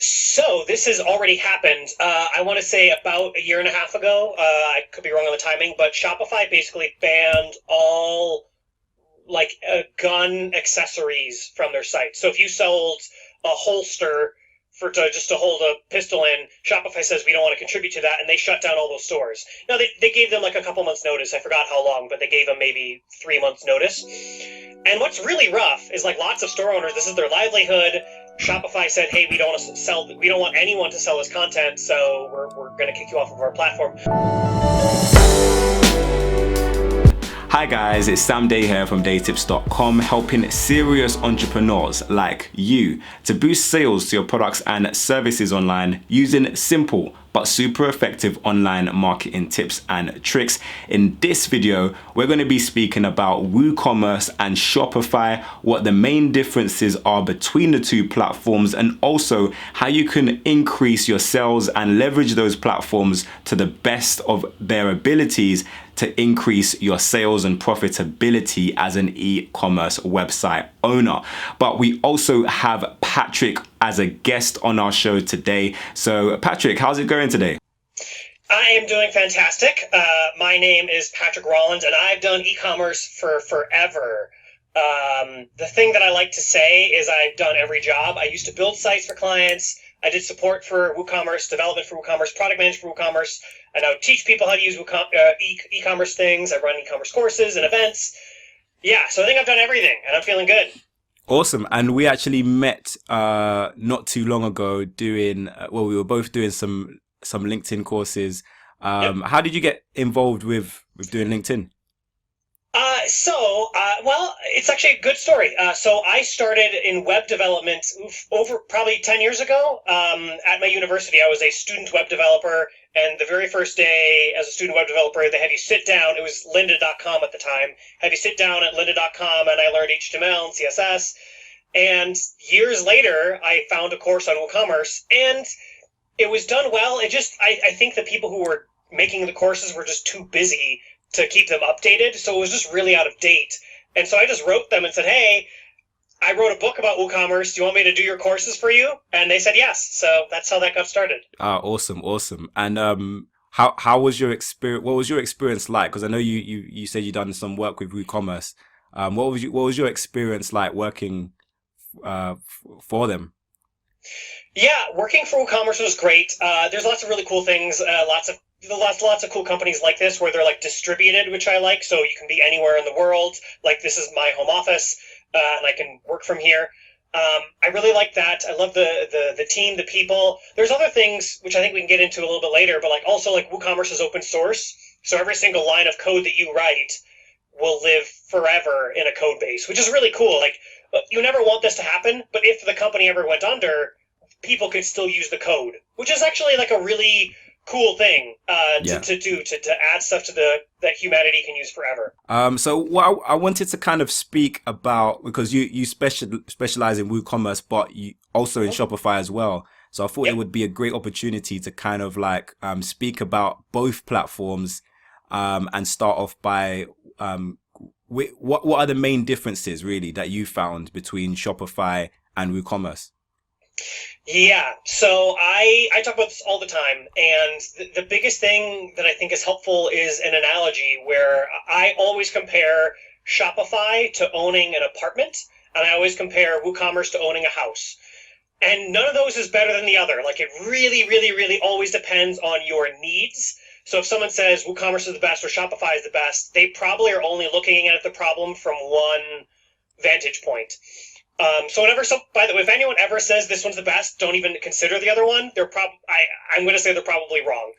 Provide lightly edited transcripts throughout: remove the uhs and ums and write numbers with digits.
So this has already happened. I want to say about a year and a half ago. I could be wrong on the timing, but Shopify basically banned all gun accessories from their site. So if you sold a holster just to hold a pistol in, Shopify says we don't want to contribute to that, and they shut down all those stores. Now they gave them like a couple months notice. I forgot how long, but they gave them maybe 3 months notice. And what's really rough is like lots of store owners, this is their livelihood. Shopify said, hey, we don't want anyone to sell this content, so we're going to kick you off of our platform. Hi guys, it's Sam Day here from DeyTips.com, helping serious entrepreneurs like you to boost sales to your products and services online using simple but super effective online marketing tips and tricks. In this video, we're going to be speaking about WooCommerce and Shopify, what the main differences are between the two platforms, and also how you can increase your sales and leverage those platforms to the best of their abilities to increase your sales and profitability as an e-commerce website owner. But we also have Patrick as a guest on our show today. So Patrick, how's it going today? I am doing fantastic. My name is Patrick Rauland, and I've done e-commerce for forever. The thing that I like to say is I've done every job. I used to build sites for clients. I did support for WooCommerce, development for WooCommerce, product management for WooCommerce. I now teach people how to use e-commerce things. I run e-commerce courses and events. Yeah, so I think I've done everything, and I'm feeling good. Awesome. And we actually met not too long ago doing, we were both doing some LinkedIn courses. Yep. How did you get involved with doing LinkedIn? Well, it's actually a good story. So I started in web development over probably 10 years ago. At my university, I was a student web developer. And the very first day as a student web developer, they had you sit down. It was lynda.com at the time. Have you sit down at lynda.com, and I learned HTML and CSS. And years later, I found a course on WooCommerce, and it was done well. I think the people who were making the courses were just too busy to keep them updated. So it was just really out of date. And so I just wrote them and said, hey, I wrote a book about WooCommerce. Do you want me to do your courses for you? And they said yes. So that's how that got started. Awesome. And how was your experience? What was your experience like? Because I know you said you done some work with WooCommerce. What was your experience like working for them? Yeah, working for WooCommerce was great. There's lots of really cool things. Lots of cool companies like this where they're like distributed, which I like. So you can be anywhere in the world. Like this is my home office. And I can work from here. I really like that. I love the team, the people. There's other things which I think we can get into a little bit later, but like also like WooCommerce is open source. So every single line of code that you write will live forever in a code base, which is really cool. Like you never want this to happen, but if the company ever went under, people could still use the code, which is actually like a really cool thing to add stuff to that humanity can use forever. So what I wanted to kind of speak about, because you specialize in WooCommerce, but you also in Shopify as well. So I thought it would be a great opportunity to kind of like speak about both platforms and start off by what are the main differences really that you found between Shopify and WooCommerce? Yeah, so I talk about this all the time, and the biggest thing that I think is helpful is an analogy where I always compare Shopify to owning an apartment, and I always compare WooCommerce to owning a house. And none of those is better than the other. Like it really, really, really always depends on your needs. So if someone says WooCommerce is the best or Shopify is the best, they probably are only looking at the problem from one vantage point. By the way, if anyone ever says this one's the best, don't even consider the other one. I'm going to say they're probably wrong.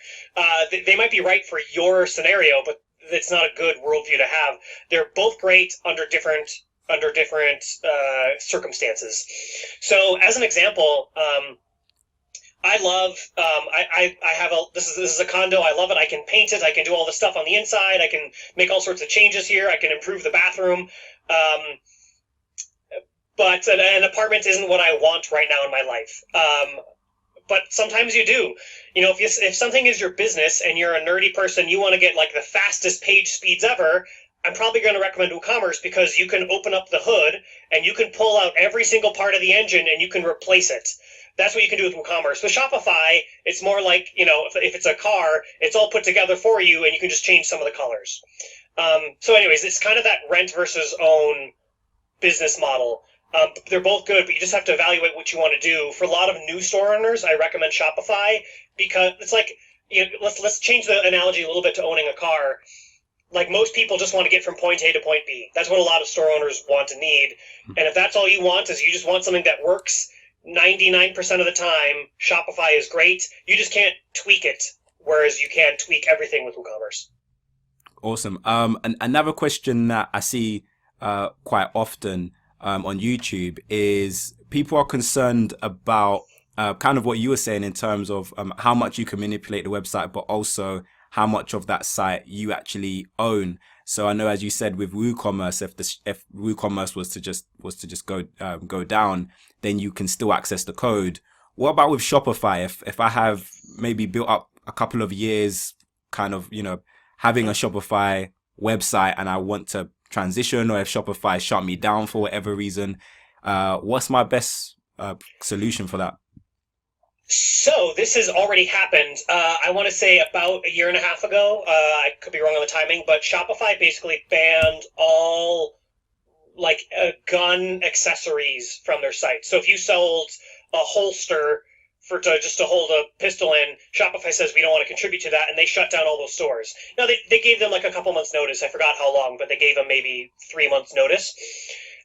They might be right for your scenario, but it's not a good worldview to have. They're both great under different circumstances. So, as an example, I love. I have this is a condo. I love it. I can paint it. I can do all the stuff on the inside. I can make all sorts of changes here. I can improve the bathroom. But an apartment isn't what I want right now in my life. But sometimes you do. You know, if something is your business and you're a nerdy person, you want to get like the fastest page speeds ever, I'm probably going to recommend WooCommerce because you can open up the hood and you can pull out every single part of the engine and you can replace it. That's what you can do with WooCommerce. With Shopify, it's more like, if it's a car, it's all put together for you, and you can just change some of the colors. So anyways, it's kind of that rent versus own business model. They're both good, but you just have to evaluate what you want to do. For a lot of new store owners, I recommend Shopify, because it's like, let's change the analogy a little bit to owning a car. Like, most people just want to get from point A to point B. That's what a lot of store owners want and need. And if that's all you want, is you just want something that works 99% of the time, Shopify is great. You just can't tweak it, whereas you can tweak everything with WooCommerce. Awesome. And another question that I see quite often on YouTube is people are concerned about kind of what you were saying in terms of how much you can manipulate the website, but also how much of that site you actually own. So I know, as you said, with WooCommerce, if WooCommerce was to just go down, then you can still access the code. What about with Shopify? If I have maybe built up a couple of years, kind of, having a Shopify website, and I want to transition, or if Shopify shut me down for whatever reason, what's my best solution for that? So this has already happened. I want to say about a year and a half ago. I could be wrong on the timing, but Shopify basically banned all gun accessories from their site. So if you sold a holster just to hold a pistol in, Shopify says we don't want to contribute to that, and they shut down all those stores. Now they gave them like a couple months notice. I forgot how long, but they gave them maybe 3 months notice.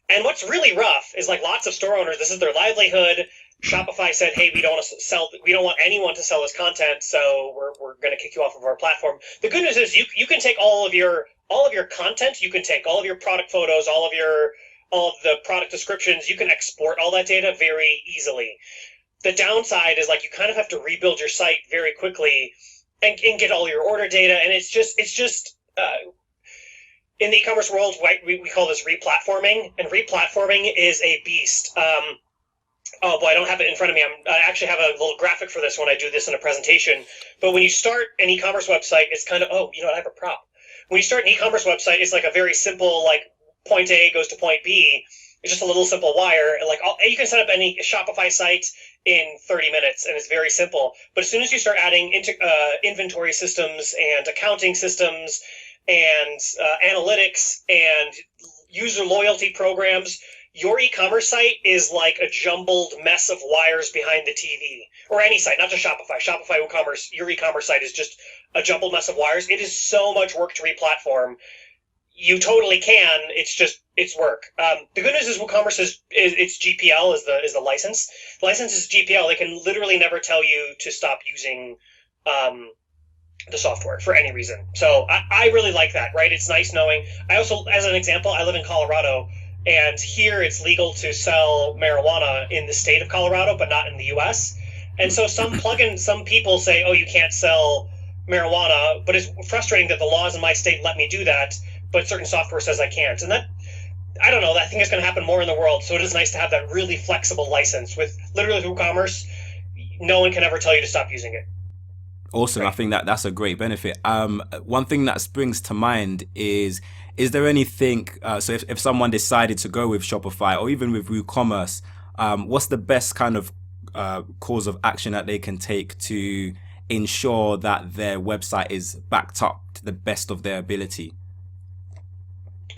And what's really rough is, like, lots of store owners, this is their livelihood. Shopify said, hey, we don't want anyone to sell this content, so we're going to kick you off of our platform. The good news is you can take all of your content, you can take all of your product photos, all of the product descriptions, you can export all that data very easily. The downside is, like, you kind of have to rebuild your site very quickly and get all your order data, and it's just in the e-commerce world, we call this replatforming, and replatforming is a beast. Oh boy, I don't have it in front of me. I actually have a little graphic for this when I do this in a presentation. But when you start an e-commerce website, it's kind of, I have a prop. When you start an e-commerce website, it's like a very simple, like, point A goes to point B. It's just a little simple wire. Like, you can set up any Shopify site in 30 minutes, and it's very simple. But as soon as you start adding inventory systems and accounting systems and analytics and user loyalty programs, your e-commerce site is like a jumbled mess of wires behind the TV. Or any site, not just Shopify. Shopify, WooCommerce, your e-commerce site is just a jumbled mess of wires. It is so much work to replatform. You totally can. It's work. The good news is WooCommerce is GPL is the license. The license is GPL. They can literally never tell you to stop using the software for any reason. So I really like that, right? It's nice knowing. I also, as an example, I live in Colorado, and here it's legal to sell marijuana in the state of Colorado, but not in the US. And so some people say, oh, you can't sell marijuana, but it's frustrating that the laws in my state let me do that, but certain software says I can't. And that, I don't know, I think it's going to happen more in the world. So it is nice to have that really flexible license. With literally WooCommerce, no one can ever tell you to stop using it. Awesome. Right. I think that's a great benefit. One thing that springs to mind is there anything, so if someone decided to go with Shopify or even with WooCommerce, what's the best kind of course of action that they can take to ensure that their website is backed up to the best of their ability?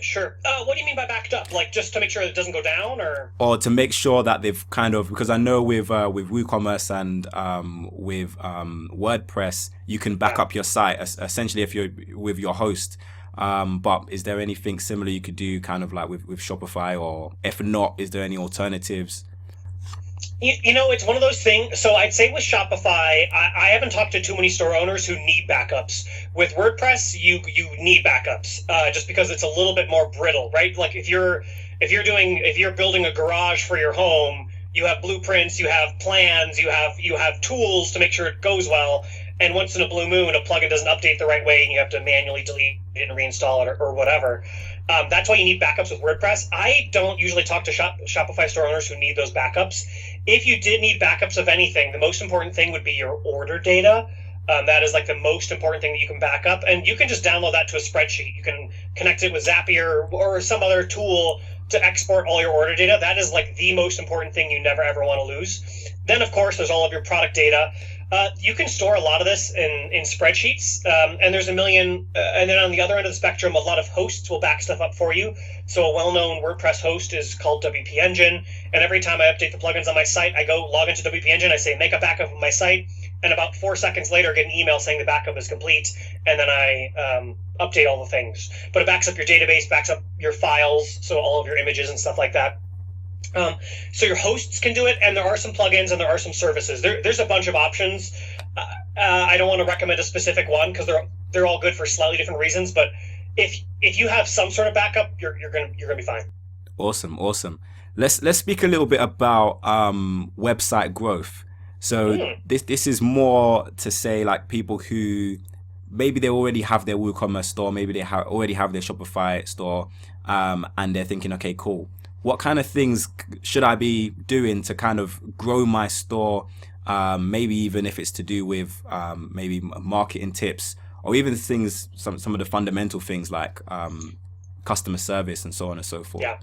Sure. What do you mean by backed up? Like, just to make sure it doesn't go down, or to make sure that they've kind of, because I know with WooCommerce and with WordPress, you can back up your site essentially if you're with your host. But is there anything similar you could do, kind of like with Shopify, or if not, is there any alternatives? It's one of those things. So I'd say with Shopify, I haven't talked to too many store owners who need backups. With WordPress, you need backups just because it's a little bit more brittle, right? Like if you're building a garage for your home, you have blueprints, you have plans, you have tools to make sure it goes well. And once in a blue moon, a plugin doesn't update the right way, and you have to manually delete it and reinstall it or whatever. That's why you need backups with WordPress. I don't usually talk to Shopify store owners who need those backups. If you did need backups of anything, the most important thing would be your order data. That is like the most important thing that you can back up. And you can just download that to a spreadsheet. You can connect it with Zapier or some other tool to export all your order data. That is like the most important thing you never ever want to lose. Then, of course, there's all of your product data. You can store a lot of this in spreadsheets, and there's a million. And then on the other end of the spectrum, a lot of hosts will back stuff up for you. So a well-known WordPress host is called WP Engine, and every time I update the plugins on my site, I go log into WP Engine, I say make a backup of my site, and about 4 seconds later, get an email saying the backup is complete, and then I update all the things. But it backs up your database, backs up your files, so all of your images and stuff like that. So your hosts can do it, and there are some plugins and there are some services. There's a bunch of options. I don't want to recommend a specific one because they're all good for slightly different reasons. But if you have some sort of backup, you're gonna be fine. Awesome. Let's speak a little bit about website growth. So this is more to say like people who maybe they already have their WooCommerce store, maybe they already have their Shopify store, and they're thinking, okay, cool. What kind of things should I be doing to kind of grow my store? Maybe even if it's to do with maybe marketing tips, or even things, some of the fundamental things like customer service and so on and so forth. Yeah.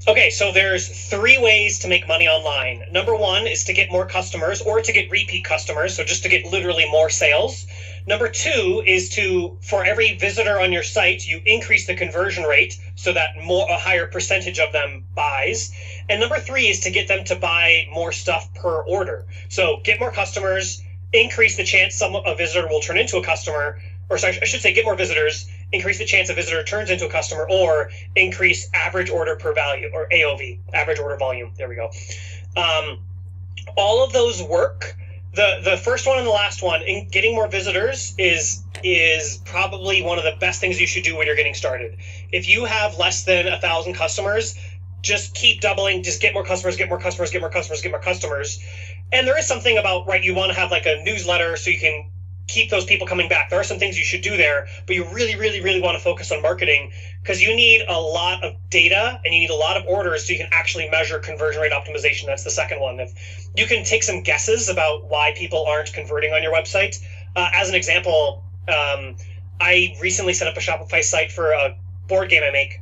Okay, so there's 3 ways to make money online. Number 1 is to get more customers or to get repeat customers, so just to get literally more sales. Number 2 is to, for every visitor on your site, you increase the conversion rate so that a higher percentage of them buys. And number 3 is to get them to buy more stuff per order. So get more customers, increase the chance a visitor will turn into a customer, or sorry, I should say get more visitors, increase the chance a visitor turns into a customer, or increase average order per value, or AOV, average order volume. There we go. All of those work. The first one and the last one, in getting more visitors, is probably one of the best things you should do when you're getting started. If you have less than 1,000 customers, just keep doubling, just get more customers, get more customers, get more customers, get more customers. And there is something about, right, you want to have like a newsletter so you can keep those people coming back. There are some things you should do there, but you really, really, really want to focus on marketing because you need a lot of data and you need a lot of orders so you can actually measure conversion rate optimization. That's the second one. If you can take some guesses about why people aren't converting on your website. As an example, I recently set up a Shopify site for a board game I make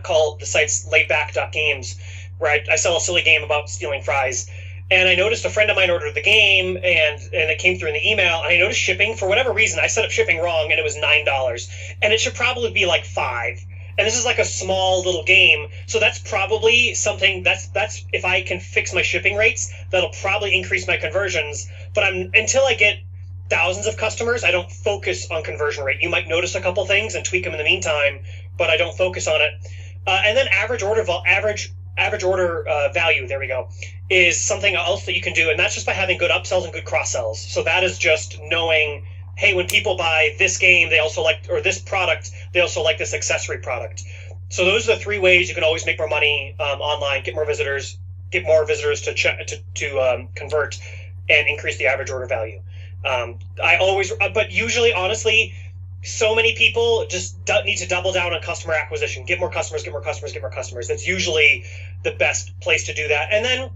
called, the site's laidback.games, where I sell a silly game about stealing fries. And I noticed a friend of mine ordered the game, and it came through in the email, and I noticed shipping. For whatever reason, I set up shipping wrong, and it was $9. And it should probably be like $5. And this is like a small little game, so that's probably something that's if I can fix my shipping rates, that'll probably increase my conversions. But until I get thousands of customers, I don't focus on conversion rate. You might notice a couple things and tweak them in the meantime, but I don't focus on it. And then average order value, there we go, is something else that you can do, and that's just by having good upsells and good cross sells. So that is just knowing, hey, when people buy this game, they also like, or this product, they also like this accessory product. So those are the 3 ways you can always make more money online: get more visitors to convert, and increase the average order value. But usually, honestly, so many people just need to double down on customer acquisition. Get more customers, get more customers, get more customers. That's usually the best place to do that. And then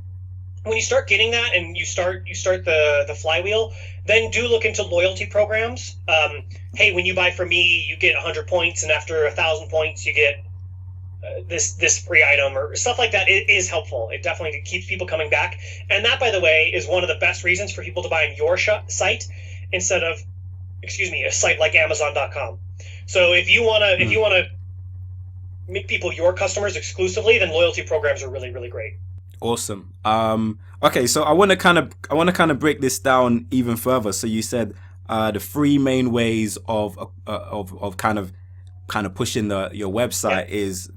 when you start getting that and you start the flywheel, then do look into loyalty programs. Hey, when you buy from me, you get 100 points, and after 1,000 points, you get this free item or stuff like that. It is helpful. It definitely keeps people coming back. And that, by the way, is one of the best reasons for people to buy on your site instead of, a site like Amazon.com. So if you want to make people your customers exclusively, then loyalty programs are really, really great. Awesome. Okay, so I want to kind of break this down even further. So you said the 3 main ways of kind of pushing your website is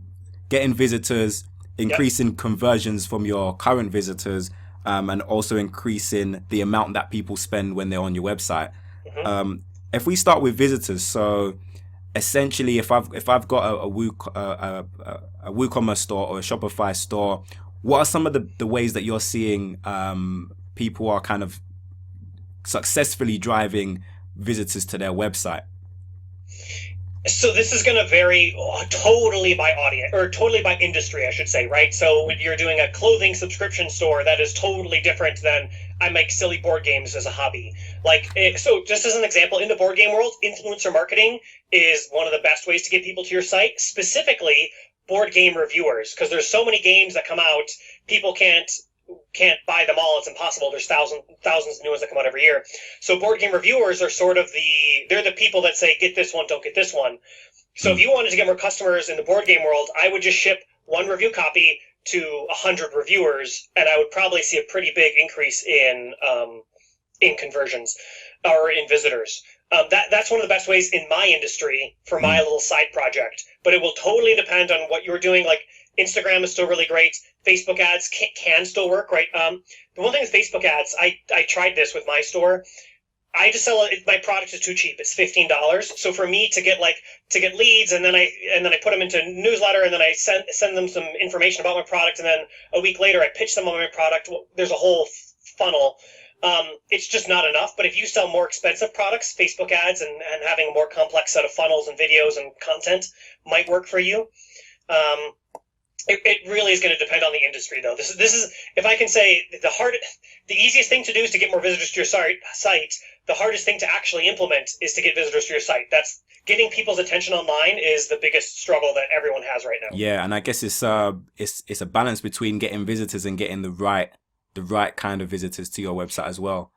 getting visitors, increasing conversions from your current visitors, and also increasing the amount that people spend when they're on your website. Mm-hmm. If we start with visitors, so essentially, if I've got a WooCommerce store or a Shopify store, what are some of the ways that you're seeing people are kind of successfully driving visitors to their website? So this is going to vary totally by audience, or totally by industry, I should say, right? So when you're doing a clothing subscription store, that is totally different than I make silly board games as a hobby. So just as an example, in the board game world, influencer marketing is one of the best ways to get people to your site. Specifically, board game reviewers, because there's so many games that come out, people can't buy them all. It's impossible. There's thousands of new ones that come out every year. So board game reviewers are sort of they're the people that say, get this one, don't get this one. So if you wanted to get more customers in the board game world, I would just ship one review copy to 100 reviewers, and I would probably see a pretty big increase in conversions or in visitors. That's one of the best ways in my industry for my little side project. But it will totally depend on what you're doing. Like Instagram is still really great. Facebook ads can still work, right? The one thing with Facebook ads, I tried this with my store. I just sell it. My product is too cheap. It's $15. So for me to get leads, and then I put them into a newsletter, and then I send them some information about my product, and then a week later I pitch them on my product. Well, there's a whole funnel. It's just not enough. But if you sell more expensive products, Facebook ads and having a more complex set of funnels and videos and content might work for you. It really is going to depend on the industry, though. This is, if I can say, the easiest thing to do is to get more visitors to your site. The hardest thing to actually implement is to get visitors to your site. That's getting people's attention online is the biggest struggle that everyone has right now. Yeah, and I guess it's a balance between getting visitors and getting the right kind of visitors to your website as well.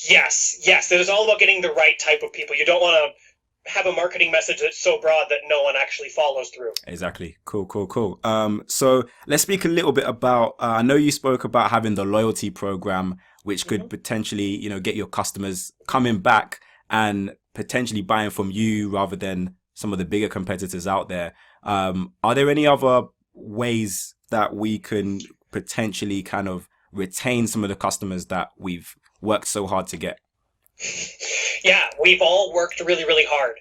Yes. It is all about getting the right type of people. You don't want to have a marketing message that's so broad that no one actually follows through. Exactly. Cool. So let's speak a little bit about, I know you spoke about having the loyalty program, which could potentially, get your customers coming back and potentially buying from you rather than some of the bigger competitors out there. Are there any other ways that we can potentially kind of retain some of the customers that we've worked so hard to get? Yeah, we've all worked really, really hard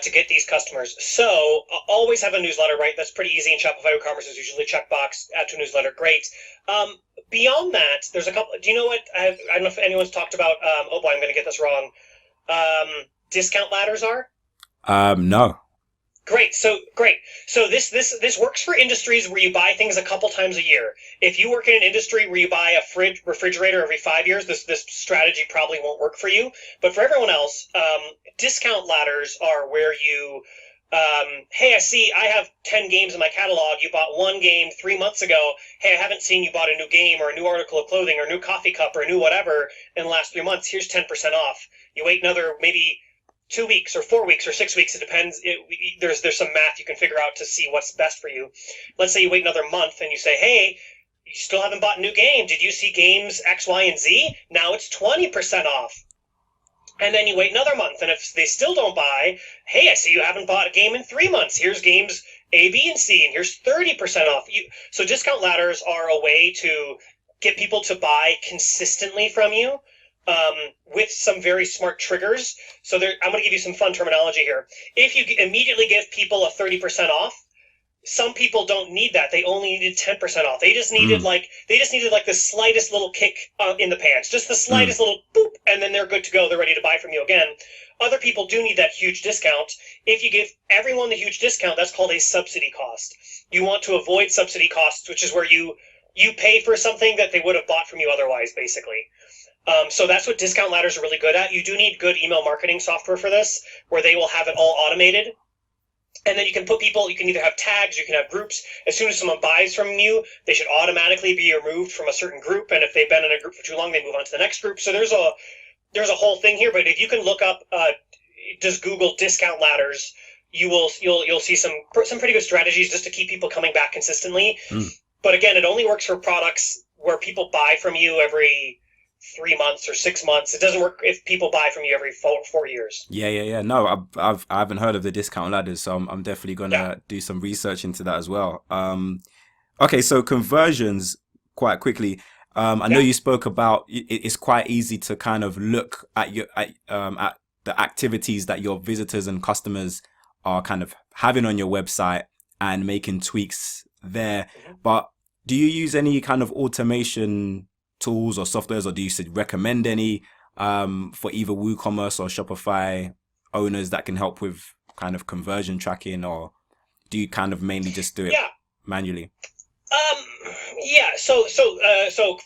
to get these customers. So always have a newsletter, right? That's pretty easy. In Shopify WooCommerce is usually checkbox, add to newsletter. Great. Beyond that, there's a couple. Do you know what? I don't know if anyone's talked about. Oh boy, I'm going to get this wrong. Discount ladders are? No. Great. So this works for industries where you buy things a couple times a year. If you work in an industry where you buy a refrigerator every 5 years, this strategy probably won't work for you. But for everyone else, discount ladders are where you, hey, I see I have 10 games in my catalog. You bought one game 3 months ago. Hey, I haven't seen you bought a new game or a new article of clothing or a new coffee cup or a new whatever in the last 3 months. Here's 10% off. You wait another maybe 2 weeks or 4 weeks or 6 weeks. It depends. There's some math you can figure out to see what's best for you. Let's say you wait another month and you say, hey, you still haven't bought a new game. Did you see games X, Y, and Z? Now it's 20% off. And then you wait another month. And if they still don't buy, hey, I see you haven't bought a game in 3 months. Here's games A, B, and C, and here's 30% off. So discount ladders are a way to get people to buy consistently from you. With some very smart triggers. So I'm going to give you some fun terminology here. If you immediately give people a 30% off, some people don't need that. They only needed 10% off. They just needed the slightest little kick in the pants, just the slightest little boop, and then they're good to go. They're ready to buy from you again. Other people do need that huge discount. If you give everyone the huge discount, that's called a subsidy cost. You want to avoid subsidy costs, which is where you pay for something that they would have bought from you otherwise, basically. So that's what discount ladders are really good at. You do need good email marketing software for this, where they will have it all automated. And then you can put people, you can either have tags, you can have groups. As soon as someone buys from you, they should automatically be removed from a certain group. And if they've been in a group for too long, they move on to the next group. So there's a whole thing here. But if you can look up, just Google discount ladders, you'll see some pretty good strategies just to keep people coming back consistently. But again, it only works for products where people buy from you every 3 months or 6 months. It doesn't work if people buy from you every 4 years. Yeah. No, I haven't heard of the discount ladders, so I'm definitely gonna do some research into that as well. Okay, so conversions, quite quickly. I know you spoke about it's quite easy to kind of look at at the activities that your visitors and customers are kind of having on your website and making tweaks there. But do you use any kind of automation tools or softwares, or do you recommend any for either WooCommerce or Shopify owners that can help with kind of conversion tracking, or do you kind of mainly just do it manually? Yeah. So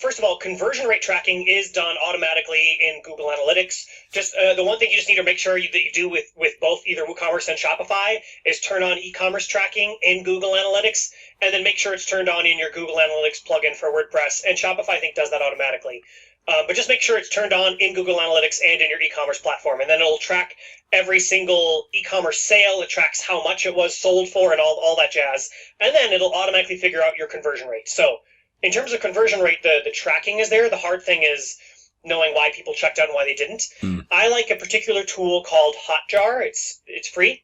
first of all, conversion rate tracking is done automatically in Google Analytics. Just the one thing you just need to make sure that you do with both either WooCommerce and Shopify is turn on eCommerce tracking in Google Analytics, and then make sure it's turned on in your Google Analytics plugin for WordPress. And Shopify, I think, does that automatically. But just make sure it's turned on in Google Analytics and in your e-commerce platform, and then it'll track every single e-commerce sale. It tracks how much it was sold for and all that jazz. And then it'll automatically figure out your conversion rate. So in terms of conversion rate, the tracking is there. The hard thing is knowing why people checked out and why they didn't. I like a particular tool called Hotjar. It's free.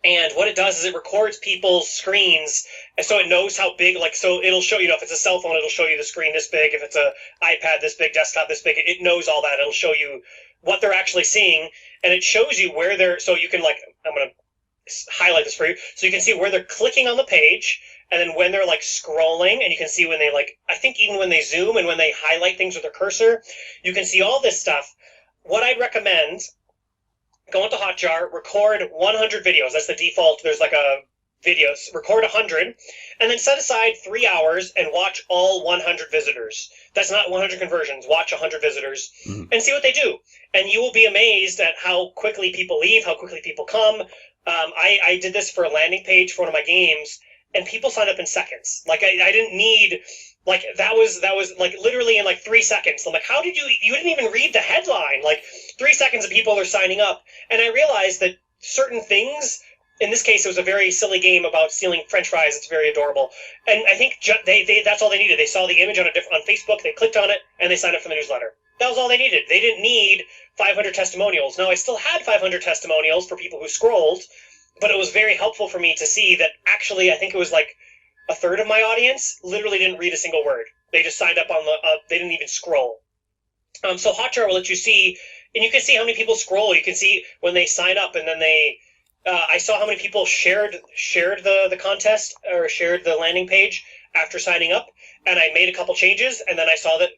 And what it does is it records people's screens, and so it knows how big, so it'll show you, if it's a cell phone, it'll show you the screen this big. If it's a iPad this big, desktop this big, it knows all that. It'll show you what they're actually seeing, and it shows you where they're, so you can, I'm going to highlight this for you, so you can see where they're clicking on the page, and then when they're, scrolling, and you can see when they, I think even when they zoom and when they highlight things with their cursor, you can see all this stuff. What I'd recommend, go into Hotjar, record 100 videos. That's the default. There's a videos. Record 100, and then set aside 3 hours and watch all 100 visitors. That's not 100 conversions. Watch 100 visitors and see what they do. And you will be amazed at how quickly people leave, how quickly people come. I did this for a landing page for one of my games, and people signed up in seconds. I didn't need... that was literally in 3 seconds. I'm like, how did you didn't even read the headline. 3 seconds of people are signing up. And I realized that certain things, in this case, it was a very silly game about stealing French fries. It's very adorable. And I think they that's all they needed. They saw the image on Facebook, they clicked on it, and they signed up for the newsletter. That was all they needed. They didn't need 500 testimonials. Now, I still had 500 testimonials for people who scrolled, but it was very helpful for me to see that actually, I think it was a third of my audience literally didn't read a single word. They just signed up on they didn't even scroll. So Hotjar will let you see, and you can see how many people scroll. You can see when they sign up, and then I saw how many people shared the contest or shared the landing page after signing up, and I made a couple changes, and then I saw that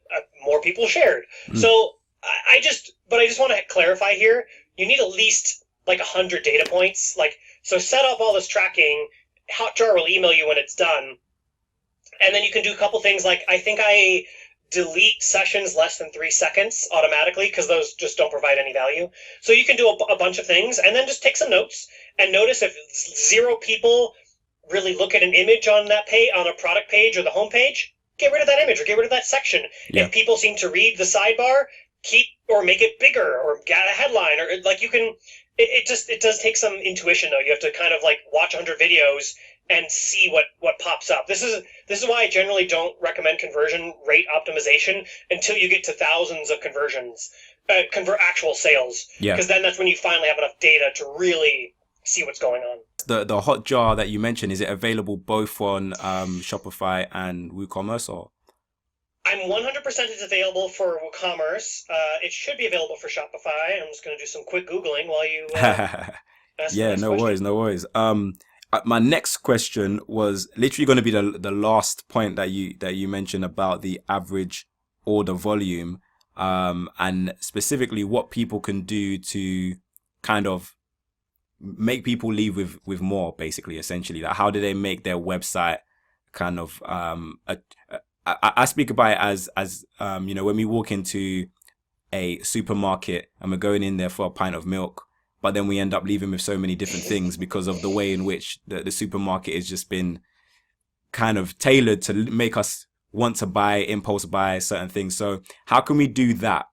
more people shared. So I just want to clarify here, you need at least 100 data points. So set up all this tracking. Hotjar will email you when it's done, and then you can do a couple things. I think I delete sessions less than 3 seconds automatically because those just don't provide any value. So you can do a bunch of things, and then just take some notes and notice if 0 people really look at an image on that page, on a product page or the home page, get rid of that image or get rid of that section. Yeah. If people seem to read the sidebar, keep or make it bigger or get a headline, or you can. It does take some intuition though. You have to kind of watch 100 videos and see what pops up. This is why I generally don't recommend conversion rate optimization until you get to thousands of conversions, actual sales. Yeah. Because then that's when you finally have enough data to really see what's going on. The Hotjar that you mentioned, is it available both on Shopify and WooCommerce or? I'm 100% it's available for WooCommerce. It should be available for Shopify. I'm just going to do some quick Googling while you ask Yeah, no worries. My next question was literally going to be the last point that you mentioned about the average order volume, and specifically what people can do to kind of make people leave with more, basically, essentially. How do they make their website kind of I speak about it as when we walk into a supermarket and we're going in there for a pint of milk, but then we end up leaving with so many different things because of the way in which the supermarket has just been kind of tailored to make us want to buy, impulse buy certain things. So how can we do that?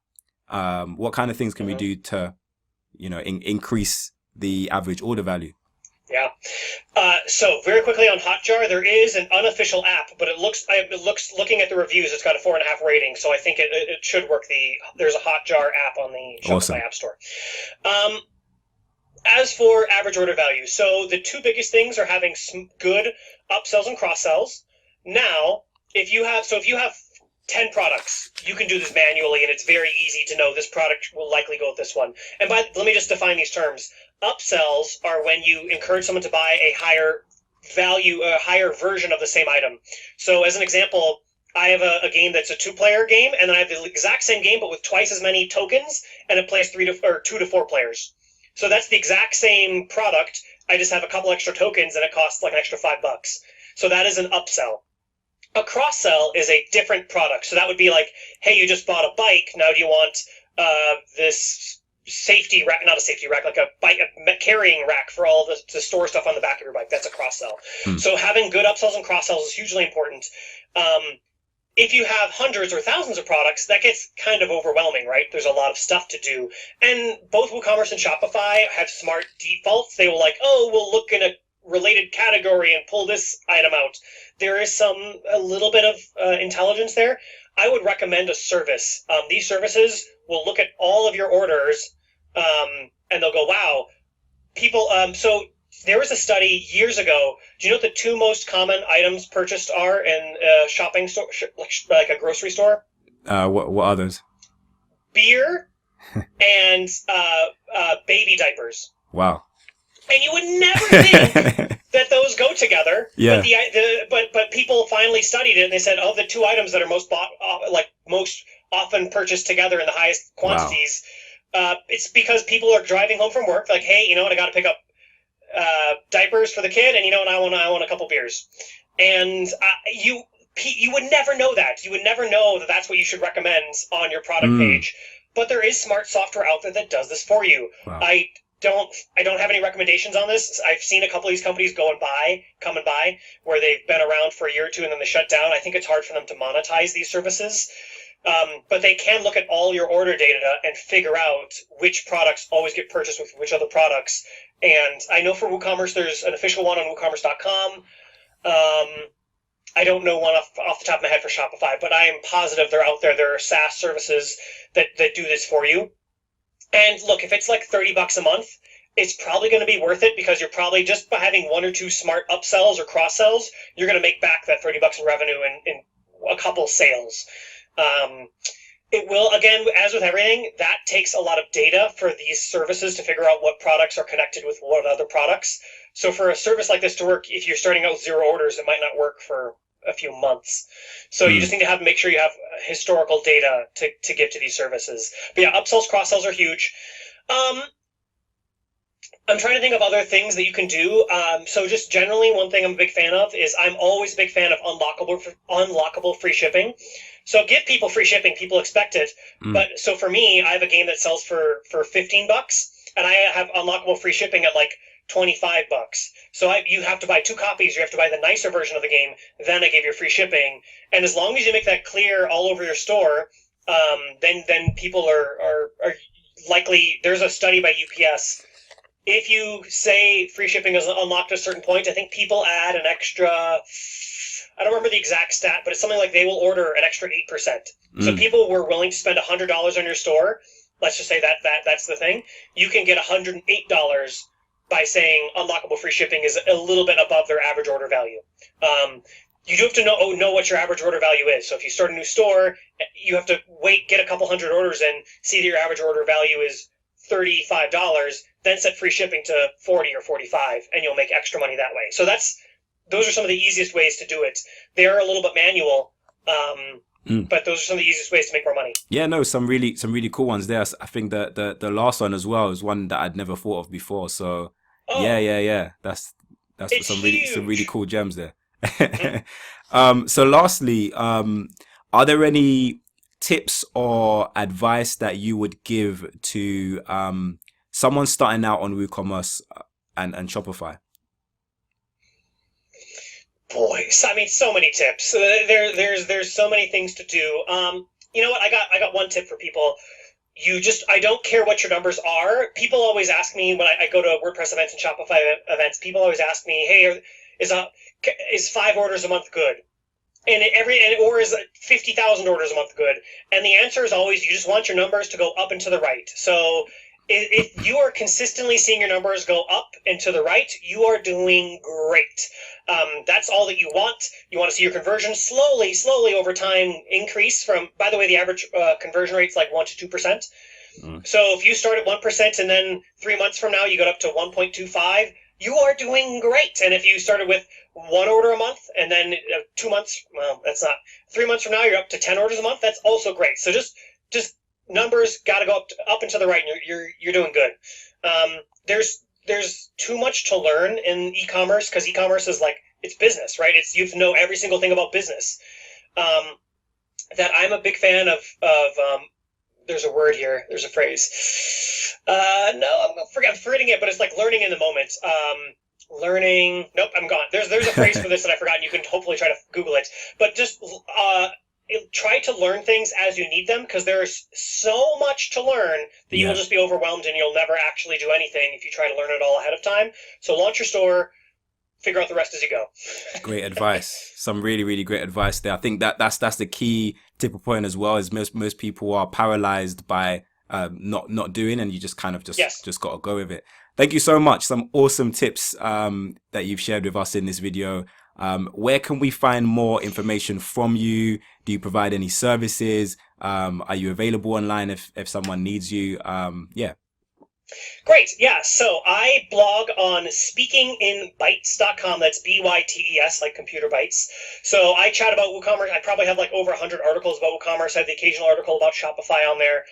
What kind of things can we do to, increase the average order value? Yeah. So very quickly on Hotjar, there is an unofficial app, but it looks looking at the reviews, it's got a 4.5 rating. So I think it should work. There's a Hotjar app on the Shopify App Store. As for average order value, so the 2 biggest things are having some good upsells and cross sells. Now, if you have 10 products, you can do this manually, and it's very easy to know this product will likely go with this one. And let me just define these terms. Upsells are when you encourage someone to buy a higher value, a higher version of the same item. So as an example, I have a game that's a 2-player game, and then I have the exact same game but with twice as many tokens, and it plays 2 to 4 players. So that's the exact same product. I just have a couple extra tokens, and it costs an extra $5. So that is an upsell. A cross-sell is a different product. So that would be like, hey, you just bought a bike. Now do you want this safety rack, not a safety rack, like a carrying rack for all the store stuff on the back of your bike? That's a cross-sell. So having good upsells and cross-sells is hugely important. If you have hundreds or thousands of products, that gets kind of overwhelming, right? There's a lot of stuff to do. And both WooCommerce and Shopify have smart defaults. They will we'll look in a related category and pull this item out. There is a little bit of intelligence there. I would recommend a service. These services will look at all of your orders, and they'll go, wow, people. So there was a study years ago. Do you know what the two most common items purchased are in a shopping store, like a grocery store? What are those? Beer and baby diapers. Wow. And you would never think that those go together. Yeah. But people finally studied it, and they said, the two items that are most often purchased together in the highest quantities, it's because people are driving home from work, like, hey, you know what, I got to pick up diapers for the kid, and you know what, I want a couple beers. And you would never know that. You would never know that that's what you should recommend on your product page. But there is smart software out there that does this for you. Wow. I don't have any recommendations on this. I've seen a couple of these companies come and buy, where they've been around for a year or two and then they shut down. I think it's hard for them to monetize these services. But they can look at all your order data and figure out which products always get purchased with which other products. And I know for WooCommerce, there's an official one on WooCommerce.com. I don't know one off the top of my head for Shopify, but I am positive they're out there. There are SaaS services that do this for you. And look, if it's like $30 a month, it's probably going to be worth it, because you're probably, just by having one or two smart upsells or cross-sells, you're going to make back that $30 in revenue in a couple sales. It will, again, as with everything, that takes a lot of data for these services to figure out what products are connected with what other products. So for a service like this to work, if you're starting out with 0 orders, it might not work for a few months. So you just need to make sure you have historical data to give to these services. But yeah, upsells, cross-sells are huge. I'm trying to think of other things that you can do. So just generally, one thing I'm a big fan of is I'm always a big fan of unlockable free shipping. So give people free shipping. People expect it. But so for me, I have a game that sells for $15, and I have unlockable free shipping at like $25. So you have to buy 2 copies. You have to buy the nicer version of the game. Then I give you free shipping. And as long as you make that clear all over your store, then people are likely. There's a study by UPS. If you say free shipping is unlocked at a certain point, I think people add an extra, I don't remember the exact stat, but it's something like they will order an extra 8%. So people were willing to spend $100 on your store. Let's just say that's the thing. You can get $108 by saying unlockable free shipping is a little bit above their average order value. You do have to know what your average order value is. So if you start a new store, you have to get a couple hundred orders in, see that your average order value is $35, then set free shipping to $40 or $45, and you'll make extra money that way. So those are some of the easiest ways to do it. They are a little bit manual, but those are some of the easiest ways to make more money. Yeah, no, some really cool ones there. I think the last one as well is one that I'd never thought of before. So yeah. That's some really cool gems there. So lastly, are there any tips or advice that you would give to someone starting out on WooCommerce and Shopify? Boy, I mean, so many tips. There's so many things to do. You know what? I got one tip for people. I don't care what your numbers are. People always ask me when I go to WordPress events and Shopify events. People always ask me, "Hey, is 5 orders a month good? Or is 50,000 orders a month good?" And the answer is always, you just want your numbers to go up and to the right. So if you are consistently seeing your numbers go up and to the right, you are doing great. That's all that you want. You want to see your conversion slowly over time increase from, by the way, the average conversion rate's like 1% to 2%. So if you start at 1% and then 3 months from now you go up to 1.25, you are doing great. And if you started with 1 order a month and then 2 months, well, that's not, 3 months from now you're up to 10 orders a month, that's also great. So just numbers got to go up and to the right, and you're doing good. There's too much to learn in e-commerce, because e-commerce is like it's business, right? It's, you know every single thing about business. That I'm a big fan of there's a word here, there's a phrase. No, I'm forgetting it, but it's like learning in the moment. Nope, I'm gone. There's a phrase for this that I forgot, and you can hopefully try to Google it. But just try to learn things as you need them, because there's so much to learn that you will just be overwhelmed and you'll never actually do anything if you try to learn it all ahead of time. So launch your store, figure out the rest as you go. Great advice. Some really, really great advice there. I think that's the key tipping point as well, is most people are paralyzed by not doing, and you just kind of just got to go with it. Thank you so much. Some awesome tips that you've shared with us in this video. Where can we find more information from you? Do you provide any services? Are you available online if someone needs you? Great. Yeah. So I blog on speakinginbytes.com. That's BYTES, like computer bytes. So I chat about WooCommerce. I probably have like over 100 articles about WooCommerce. I have the occasional article about Shopify on there.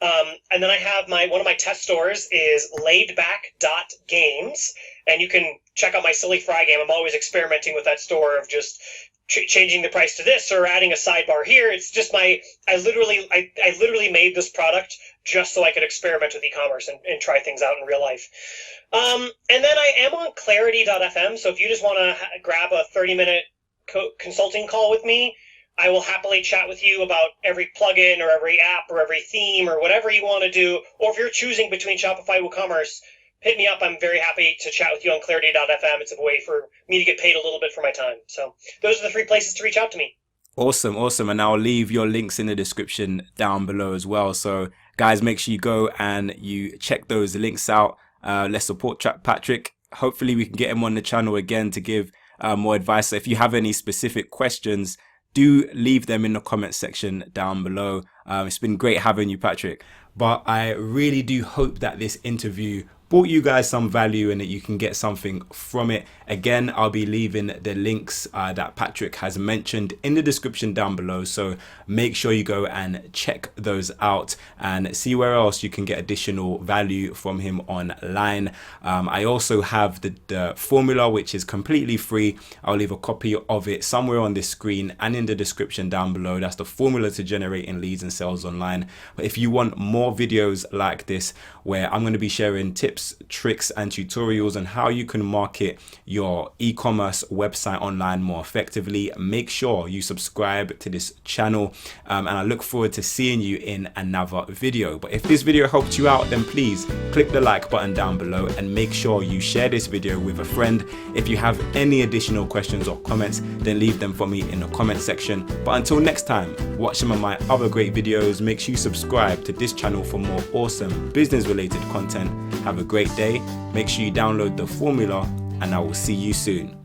And then I have one of my test stores is laidback.games, and you can check out my silly fry game. I'm always experimenting with that store of just changing the price to this or adding a sidebar here. It's just I literally made this product just so I could experiment with e-commerce and try things out in real life. And then I am on clarity.fm. So if you just want to grab a 30-minute consulting call with me, I will happily chat with you about every plugin or every app or every theme or whatever you want to do. Or if you're choosing between Shopify and WooCommerce, hit me up. I'm very happy to chat with you on clarity.fm. It's a way for me to get paid a little bit for my time. So those are the 3 places to reach out to me. Awesome. And I'll leave your links in the description down below as well. So guys, make sure you go and you check those links out. Let's support Patrick. Hopefully we can get him on the channel again to give more advice. So if you have any specific questions, do leave them in the comment section down below. It's been great having you, Patrick. But I really do hope that this interview brought you guys some value and that you can get something from it. Again, I'll be leaving the links that Patrick has mentioned in the description down below. So make sure you go and check those out and see where else you can get additional value from him online. I also have the formula, which is completely free. I'll leave a copy of it somewhere on this screen and in the description down below. That's the formula to generating leads and sales online. But if you want more videos like this, where I'm going to be sharing tips, tricks, and tutorials on how you can market your e-commerce website online more effectively, make sure you subscribe to this channel, and I look forward to seeing you in another video. But if this video helped you out, then please click the like button down below and make sure you share this video with a friend. If you have any additional questions or comments, then leave them for me in the comment section. But until next time, watch some of my other great videos. Make sure you subscribe to this channel for more awesome business related content. Have a great day. Make sure you download the formula, and I will see you soon.